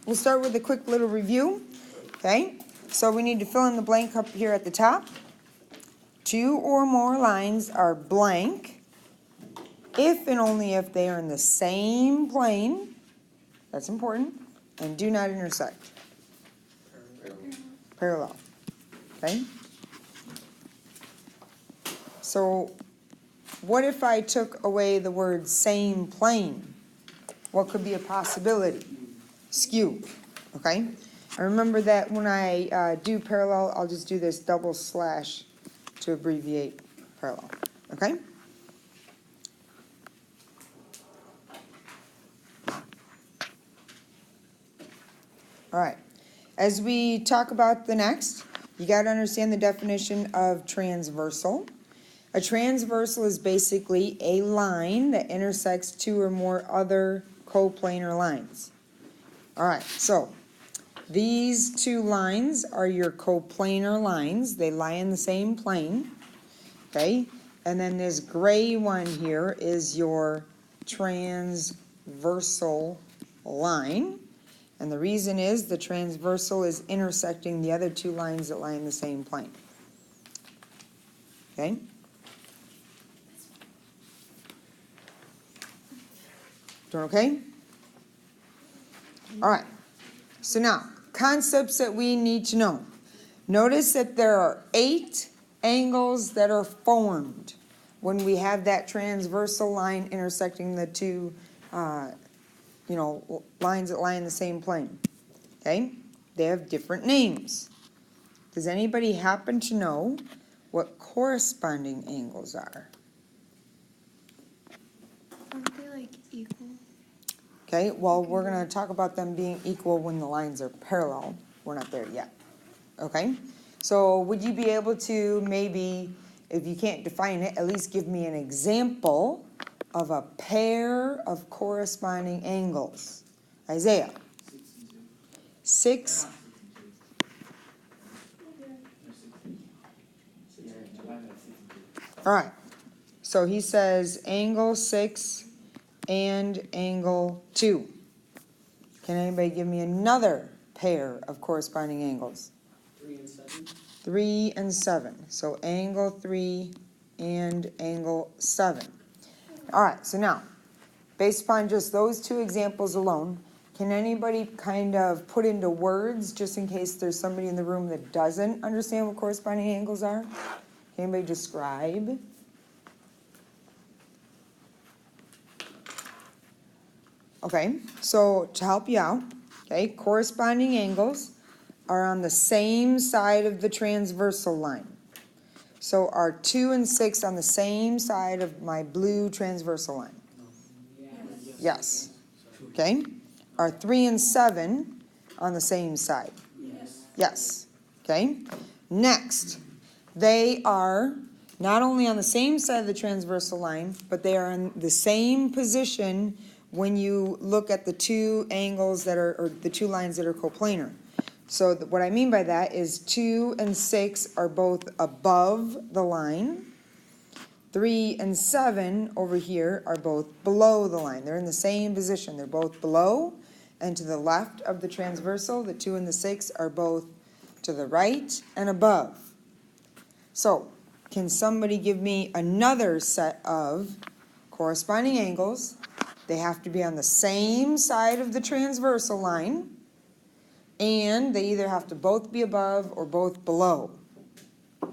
we'll start with a quick little review. Okay, so we need to fill in the blank up here at the top. 2 or more lines are blank if and only if they are in the same plane. That's important. And do not intersect. Parallel. Okay? So, what if I took away the word same plane? What could be a possibility? Skew. Okay? And remember that when I do parallel, I'll just do this double slash to abbreviate parallel. Okay? All right. As we talk about the next, you got to understand the definition of transversal. A transversal is basically a line that intersects 2 or more other coplanar lines. All right, so these 2 lines are your coplanar lines. They lie in the same plane, okay? And then this gray one here is your transversal line. And the reason is the transversal is intersecting the other 2 lines that lie in the same plane. Okay? Doing okay? All right. So now, concepts that we need to know. Notice that there are 8 angles that are formed when we have that transversal line intersecting the 2 lines that lie in the same plane. Okay? They have different names. Does anybody happen to know what corresponding angles are? Aren't they like equal? Okay, well, we're going to talk about them being equal when the lines are parallel. We're not there yet. Okay? So would you be able to maybe, if you can't define it, at least give me an example of a pair of corresponding angles? Isaiah. 6. All right. So he says angle 6 and angle 2. Can anybody give me another pair of corresponding angles? 3 and 7. 3 and 7. So angle 3 and angle 7. All right, so now, based upon just those 2 examples alone, can anybody kind of put into words, just in case there's somebody in the room that doesn't understand what corresponding angles are? Can anybody describe? Okay, so to help you out, okay, corresponding angles are on the same side of the transversal line. So are 2 and 6 on the same side of my blue transversal line? Yes. Okay. Are 3 and 7 on the same side? Yes. Yes. Okay. Next, they are not only on the same side of the transversal line, but they are in the same position when you look at the 2 angles that are, or the 2 lines that are coplanar. So what I mean by that is 2 and 6 are both above the line. 3 and 7 over here are both below the line. They're in the same position. They're both below and to the left of the transversal. The 2 and the 6 are both to the right and above. So, can somebody give me another set of corresponding angles? They have to be on the same side of the transversal line, and they either have to both be above or both below.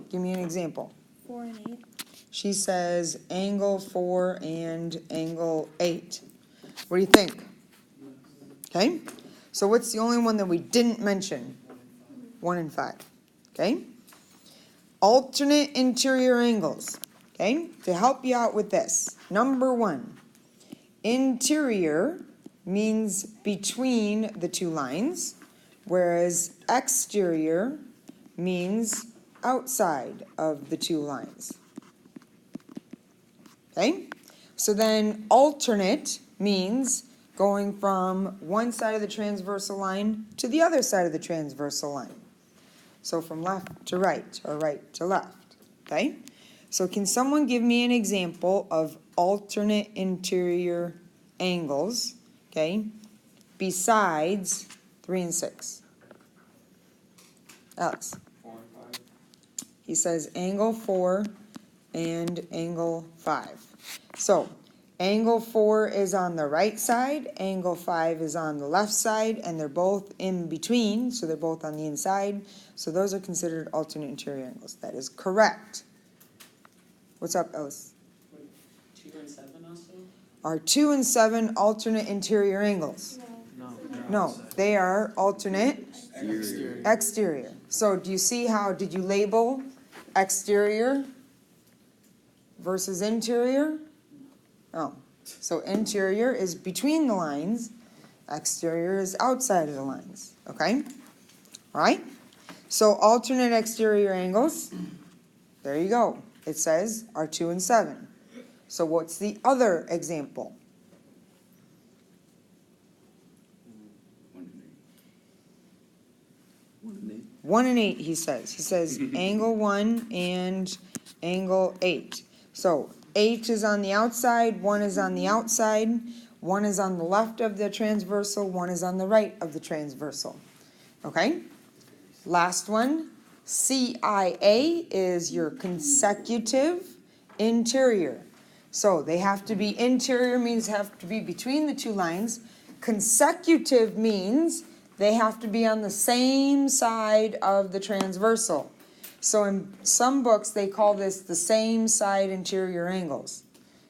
Give me an example. 4 and 8. She says angle 4 and angle 8. What do you think? Okay, so what's the only one that we didn't mention? 1 and 5. Okay, alternate interior angles. Okay, to help you out with this, number 1, interior means between the 2 lines, whereas exterior means outside of the 2 lines. Okay, so then alternate means going from one side of the transversal line to the other side of the transversal line. So from left to right or right to left. Okay, so can someone give me an example of alternate interior angles, okay, besides 3 and 6? Alex? 4 and 5. He says angle 4 and angle 5. So, angle 4 is on the right side, angle 5 is on the left side, and they're both in between, so they're both on the inside. So those are considered alternate interior angles. That is correct. What's up, Ellis? 2 and 7 also? Are 2 and 7 alternate interior angles? No, they are alternate exterior. So do you see how, did you label exterior versus interior? Oh, so interior is between the lines, exterior is outside of the lines, okay? All right, so alternate exterior angles, there you go. It says are 2 and 7. So what's the other example? 1 and 8, he says. He says angle 1 and angle 8. So 8 is on the outside, 1 is on the outside, 1 is on the left of the transversal, 1 is on the right of the transversal. Okay? Last one, CIA is your consecutive interior. So they have to be interior, means have to be between the two lines. Consecutive means they have to be on the same side of the transversal. So in some books, they call this the same side interior angles.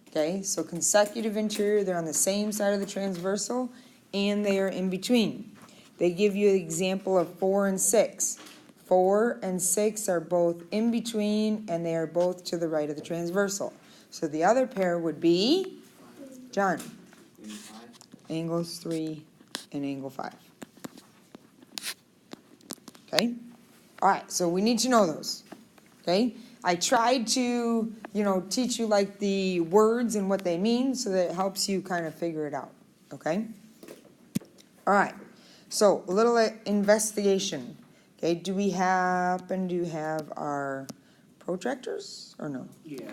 Okay, so consecutive interior, they're on the same side of the transversal, and they are in between. They give you an example of 4 and 6. 4 and 6 are both in between, and they are both to the right of the transversal. So the other pair would be, John, angles 3 and angle 5. Okay? All right, so we need to know those. Okay? I tried to, teach you like the words and what they mean so that it helps you kind of figure it out. Okay? All right. So, a little investigation. Okay, do we happen to have our protractors or no? Yeah.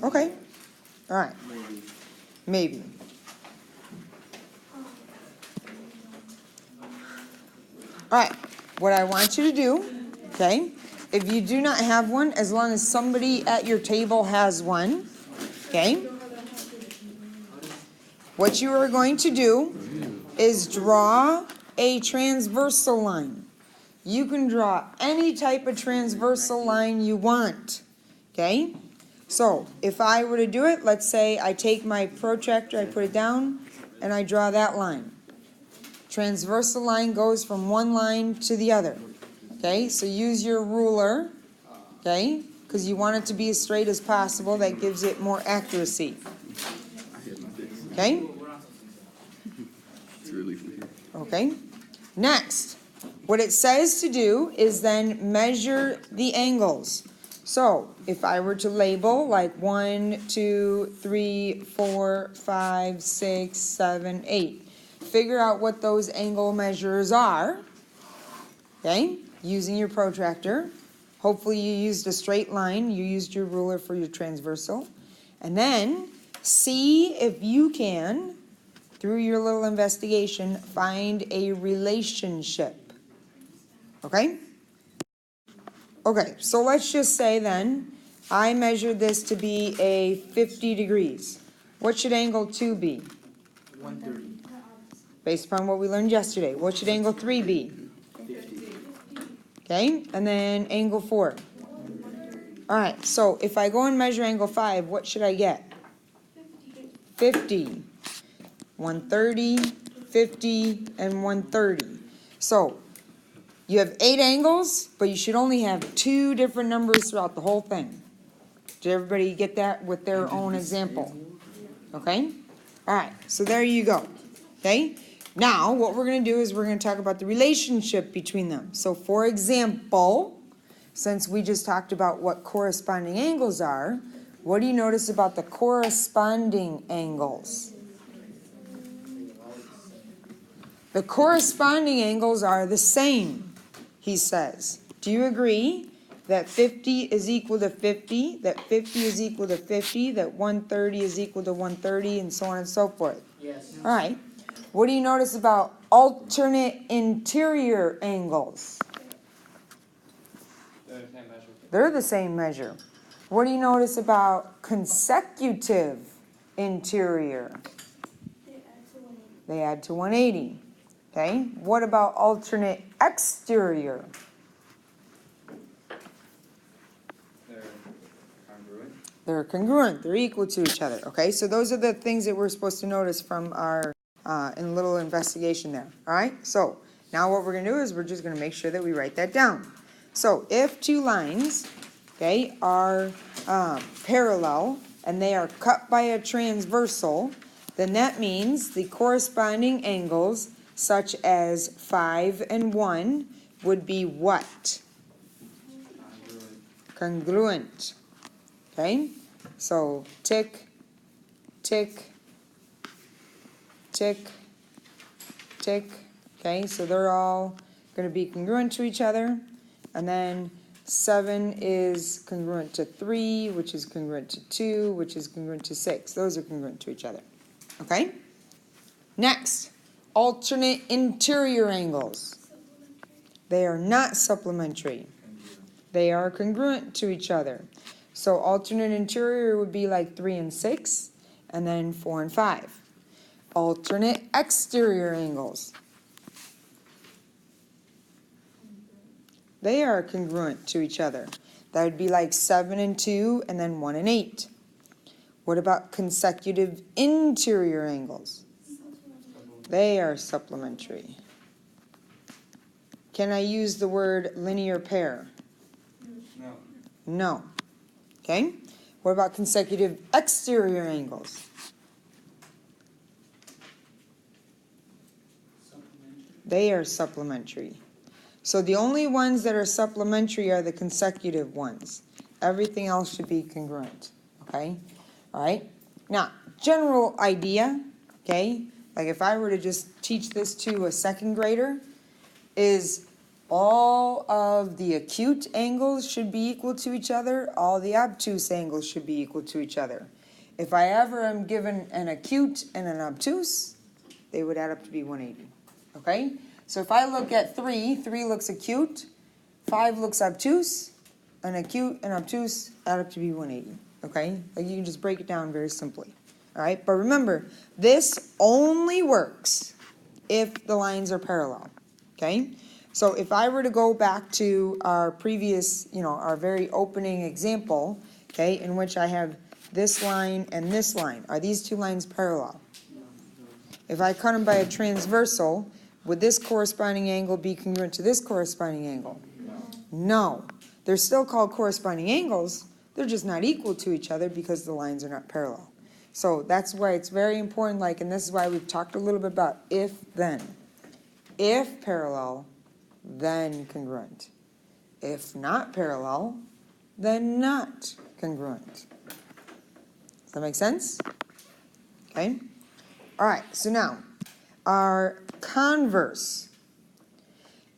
Okay. All right. Maybe. All right. What I want you to do, okay, if you do not have one, as long as somebody at your table has one, okay, what you are going to do is draw a transversal line. You can draw any type of transversal line you want, okay? So, if I were to do it, let's say I take my protractor, I put it down, and I draw that line. Transversal line goes from one line to the other, okay? So use your ruler, okay? Because you want it to be as straight as possible. That gives it more accuracy, okay? Okay. Next, what it says to do is then measure the angles. So, if I were to label like 1, 2, 3, 4, 5, 6, 7, 8, figure out what those angle measures are, okay, using your protractor. Hopefully you used a straight line, you used your ruler for your transversal. And then see if you can, through your little investigation, find a relationship. Okay? Okay, so let's just say then, I measured this to be a 50 degrees. What should angle 2 be? 130. Based upon what we learned yesterday. What should angle 3 be? 50. Okay, and then angle 4. All right, so if I go and measure angle 5, what should I get? 50. 130, 50, and 130. So, you have 8 angles, but you should only have 2 different numbers throughout the whole thing. Did everybody get that with their own example? Okay? All right, so there you go. Okay? Now, what we're going to do is we're going to talk about the relationship between them. So, for example, since we just talked about what corresponding angles are, what do you notice about the corresponding angles? The corresponding angles are the same, he says. Do you agree that 50 is equal to 50, that 50 is equal to 50, that 130 is equal to 130, and so on and so forth? Yes. All right. What do you notice about alternate interior angles? They're the same measure. What do you notice about consecutive interior? They add to 180. They add to 180. Okay, what about alternate exterior? They're congruent. They're congruent, they're equal to each other. Okay, so those are the things that we're supposed to notice from our in little investigation there. All right, so now what we're going to do is we're just going to make sure that we write that down. So if two lines, okay, are parallel and they are cut by a transversal, then that means the corresponding angles, such as 5 and 1, would be what? Congruent. Okay, so tick, tick, tick, tick. Okay, so they're all going to be congruent to each other. And then 7 is congruent to 3, which is congruent to 2, which is congruent to 6. Those are congruent to each other. Okay? Next, alternate interior angles. They are not supplementary. They are congruent to each other. So alternate interior would be like 3 and 6, and then 4 and 5. Alternate exterior angles. They are congruent to each other. That would be like 7 and 2, and then 1 and 8. What about consecutive interior angles? They are supplementary. Can I use the word linear pair? No. No. Okay. What about consecutive exterior angles? Supplementary. They are supplementary. So the only ones that are supplementary are the consecutive ones. Everything else should be congruent. Okay? All right? Now, general idea, okay? Like if I were to just teach this to a second grader, is all of the acute angles should be equal to each other, all the obtuse angles should be equal to each other. If I ever am given an acute and an obtuse, they would add up to be 180. Okay? So if I look at 3, 3 looks acute, 5 looks obtuse, and acute and obtuse add up to be 180. Okay? Like you can just break it down very simply. All right? But remember, this only works if the lines are parallel. Okay? So if I were to go back to our previous, our very opening example, okay, in which I have this line and this line, are these two lines parallel? If I cut them by a transversal, would this corresponding angle be congruent to this corresponding angle? No. They're still called corresponding angles, they're just not equal to each other because the lines are not parallel. So that's why it's very important, and this is why we've talked a little bit about if, then. If parallel, then congruent. If not parallel, then not congruent. Does that make sense? Okay. All right, so now, our converse.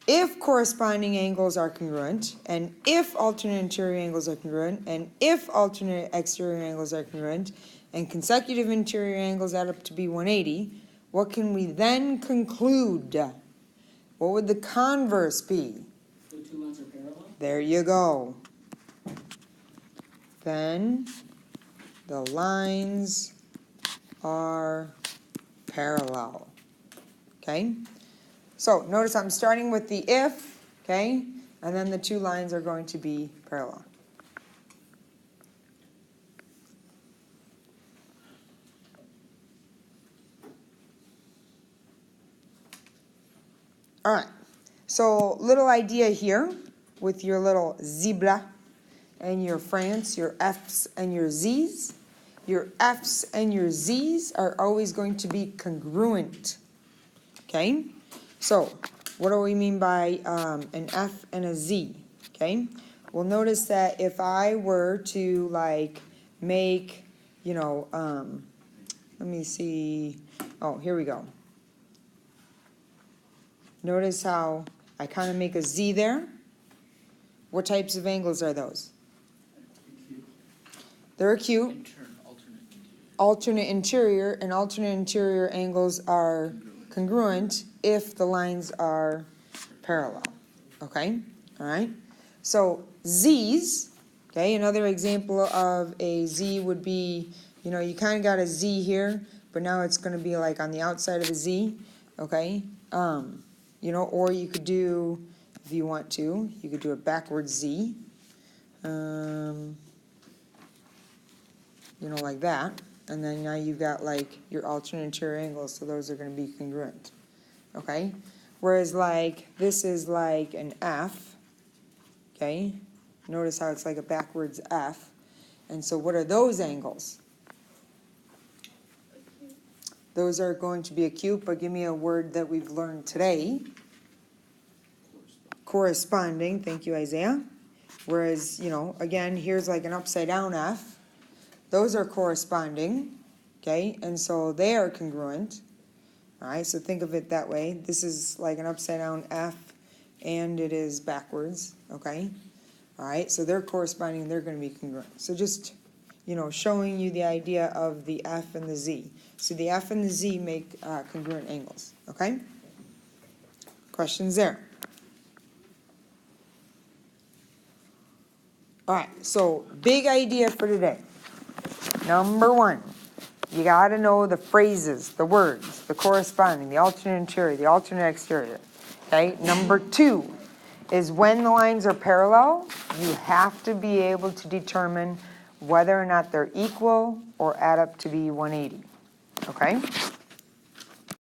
If corresponding angles are congruent, and if alternate interior angles are congruent, and if alternate exterior angles are congruent, and consecutive interior angles add up to be 180, what can we then conclude? What would the converse be? The two lines are parallel? There you go. Then the lines are parallel. Okay? So notice I'm starting with the if, okay? And then the two lines are going to be parallel. All right, so little idea here with your little zebra and your France, your F's and your Z's. Your F's and your Z's are always going to be congruent, okay? So what do we mean by an F and a Z, okay? Well, notice that if I were to make, let me see, oh, here we go. Notice how I kind of make a Z there. What types of angles are those? They're acute. Alternate interior, and alternate interior angles are congruent, if the lines are parallel, okay? All right? So Z's, okay, another example of a Z would be, you know, you kind of got a Z here, but now it's going to be like on the outside of a Z, okay? You know, or you could do, if you want to, you could do a backwards Z, you know, like that. And then now you've got like your alternate interior angles, so those are going to be congruent, okay? Whereas like, this is like an F, okay? Notice how it's like a backwards F. And so what are those angles? Those are going to be acute, but give me a word that we've learned today. Corresponding, thank you, Isaiah. Whereas, you know, again, here's like an upside down F. Those are corresponding, okay? And so they are congruent. All right, so think of it that way. This is like an upside down F, and it is backwards, okay? All right, so they're corresponding, they're going to be congruent. So just, you know, showing you the idea of the F and the Z. So the F and the Z make congruent angles, okay? Questions there? All right, so big idea for today. Number one, you got to know the phrases, the words, the corresponding, the alternate interior, the alternate exterior, okay? Number two is when the lines are parallel, you have to be able to determine whether or not they're equal or add up to be 180, okay?